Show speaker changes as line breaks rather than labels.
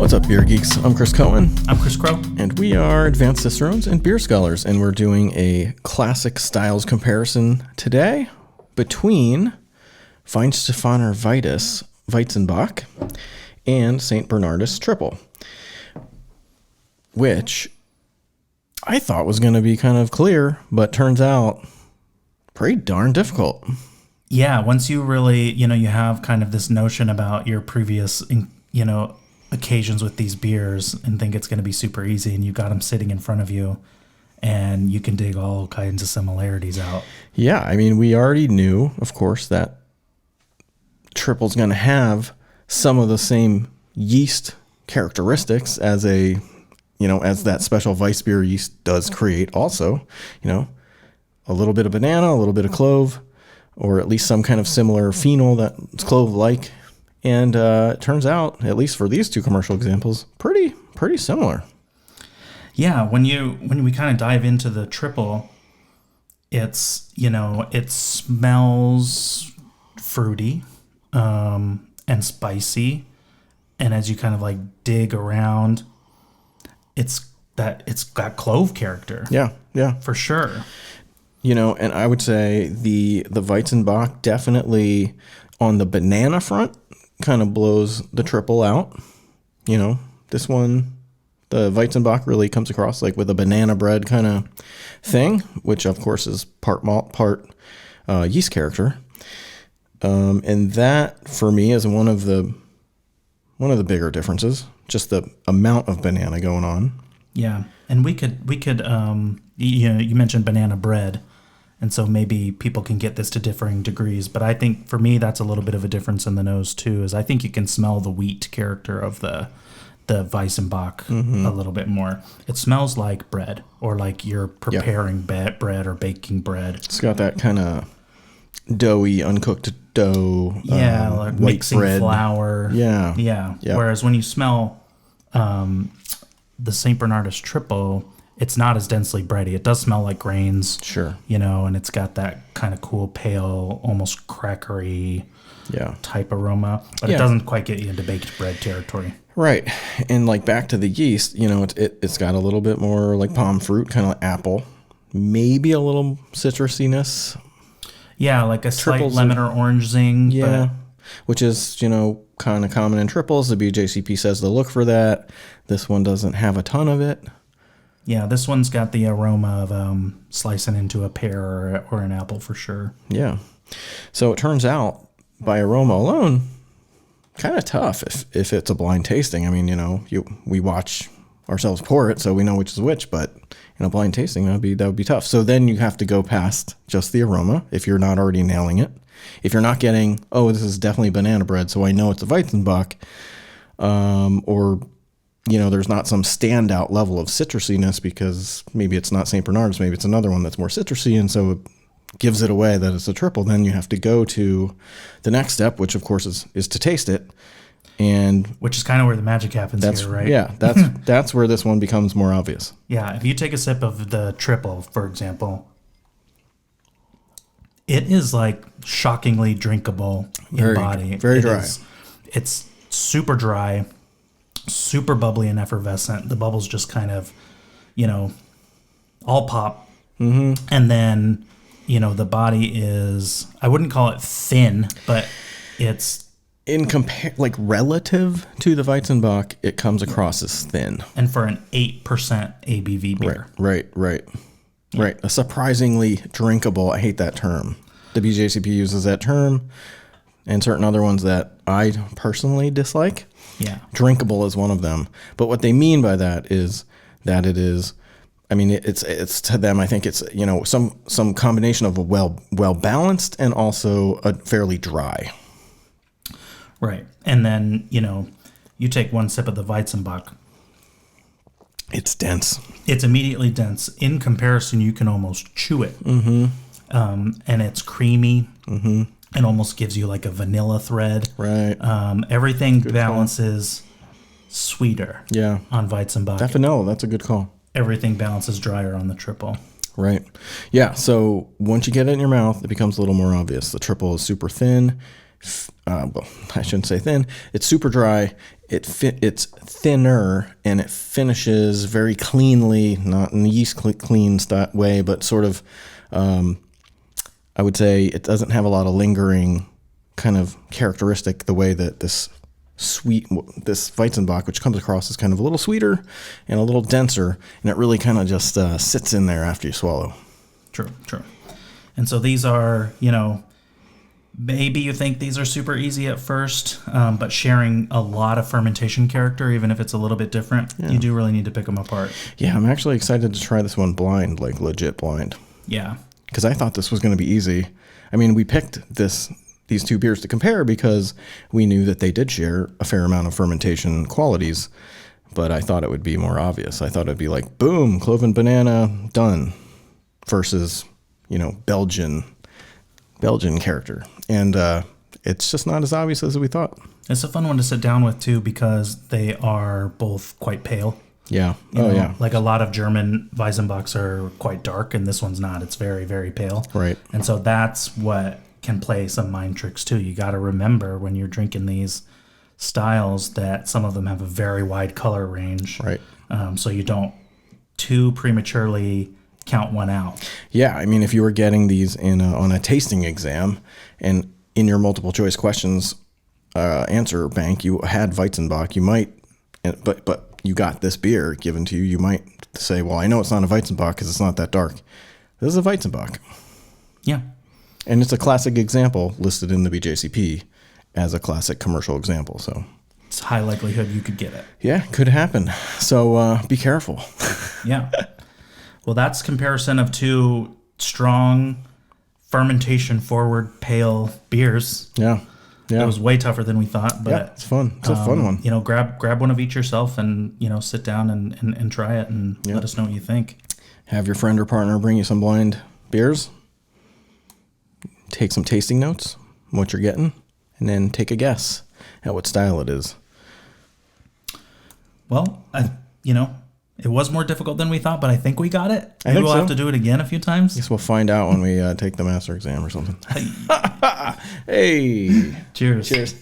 What's up, beer geeks? I'm Chris Cohen.
I'm Chris Crowe.
And we are advanced Cicerones and beer scholars, and we're doing a classic styles comparison today between Weihenstephaner Vitus, Weizenbock, and St. Bernardus Tripel, which I thought was going to be kind of clear, but turns out pretty darn difficult.
Yeah, once you really, you have kind of this notion about your previous, occasions with these beers and think it's going to be super easy, and you got them sitting in front of you and you can dig all kinds of similarities out.
Yeah, I mean, we already knew, of course, that Tripel's going to have some of the same yeast characteristics as as that special Weiss beer yeast does create also, a little bit of banana, a little bit of clove, or at least some kind of similar phenol that's clove-like. And it turns out, at least for these two commercial examples, pretty similar.
Yeah, when we kind of dive into the Tripel, it's, it smells fruity and spicy. And as you kind of like dig around, it's got clove character.
Yeah.
For sure.
And I would say the Weizenbock definitely on the banana front kind of blows the Tripel out. This one, the Weizenbock really comes across like with a banana bread kind of thing, which of course is part malt, part yeast character. And that for me is one of the bigger differences, just the amount of banana going on.
Yeah. And we could you mentioned banana bread. And so maybe people can get this to differing degrees. But I think for me, that's a little bit of a difference in the nose, too, is I think you can smell the wheat character of the Weizenbock a little bit more. It smells like bread, or like you're preparing bread or baking bread.
It's got that kind of doughy, uncooked dough.
Like
white
mixing
bread.
Flour.
Yeah.
Whereas when you smell the St. Bernardus Tripel, it's not as densely bready. It does smell like grains.
Sure.
And it's got that kind of cool, pale, almost crackery type aroma. But it doesn't quite get you into baked bread territory.
Right. And like back to the yeast, it's got a little bit more like palm fruit, kind of like apple. Maybe a little citrusiness.
Yeah, like a slight lemon or orange zing.
Yeah. Which is, kind of common in triples. The BJCP says to look for that. This one doesn't have a ton of it.
Yeah, this one's got the aroma of slicing into a pear or an apple for sure.
Yeah. So it turns out, by aroma alone, kind of tough if it's a blind tasting. I mean, we watch ourselves pour it, so we know which is which, but in a blind tasting, that would be tough. So then you have to go past just the aroma if you're not already nailing it. If you're not getting, this is definitely banana bread, so I know it's a Weizenbock, or there's not some standout level of citrusiness because maybe it's not St. Bernardus, maybe it's another one that's more citrusy, and so it gives it away that it's a Tripel. Then you have to go to the next step, which of course is to taste it, and
which is kind of where the magic happens here, right?
Yeah, that's where this one becomes more obvious.
Yeah, if you take a sip of the Tripel, for example, it is like shockingly drinkable in body.
Very dry.
It's super dry. Super bubbly and effervescent. The bubbles just kind of, all pop. Mm-hmm. And then, the body is, I wouldn't call it thin, but it's...
relative to the Weizenbock, it comes across as thin.
And for an 8% ABV beer.
Right. A surprisingly drinkable, I hate that term. The BJCP uses that term, and certain other ones that I personally dislike.
Yeah.
Drinkable is one of them. But what they mean by that is that it is, it's to them, I think it's, some combination of a well balanced and also a fairly dry.
Right. And then, you take one sip of the Weizenbock.
It's dense.
It's immediately dense. In comparison, you can almost chew it. Mm-hmm. And it's creamy. Mm-hmm. It almost gives you like a vanilla thread.
Right.
Everything balances sweeter on Weizenbock.
That vanilla, that's a good call.
Everything balances drier on the Tripel.
Right. Yeah, so once you get it in your mouth, it becomes a little more obvious. The Tripel is super thin. well, I shouldn't say thin. It's super dry. It's thinner, and it finishes very cleanly, not in the yeast clean way, but sort of, I would say it doesn't have a lot of lingering kind of characteristic the way that this Weizenbock, which comes across as kind of a little sweeter and a little denser, and it really kind of just sits in there after you swallow.
True. And so these are, maybe you think these are super easy at first, but sharing a lot of fermentation character, even if it's a little bit different, you do really need to pick them apart.
Yeah, I'm actually excited to try this one blind, like legit blind.
Yeah.
Because I thought this was going to be easy. I mean, we picked these two beers to compare because we knew that they did share a fair amount of fermentation qualities, but I thought it would be more obvious. I thought it'd be like, boom, clove and banana, done, versus, Belgian character. And it's just not as obvious as we thought.
It's a fun one to sit down with, too, because they are both quite pale.
Yeah.
Yeah. Like a lot of German Weizenbocks are quite dark, and this one's not. It's very, very pale.
Right.
And so that's what can play some mind tricks, too. You got to remember when you're drinking these styles that some of them have a very wide color range.
Right.
So you don't too prematurely count one out.
Yeah. I mean, if you were getting these on a tasting exam and in your multiple choice questions answer bank, you had Weizenbock, you might, but you got this beer given to you, you might say, well, I know it's not a Weizenbock because it's not that dark. This is a Weizenbock.
Yeah.
And it's a classic example listed in the BJCP as a classic commercial example. So
it's high likelihood you could get it.
Yeah, could happen. So be careful.
Yeah. Well, that's comparison of two strong fermentation forward pale beers.
Yeah. Yeah.
It was way tougher than we thought, but
it's fun. It's a fun one.
Grab one of each yourself and, sit down and try it and let us know what you think.
Have your friend or partner bring you some blind beers. Take some tasting notes, what you're getting, and then take a guess at what style it is.
Well, it was more difficult than we thought, but I think we got it. Maybe we'll have to do it again a few times.
Guess we'll find out when we take the master exam or something. Hey.
Cheers.
Cheers.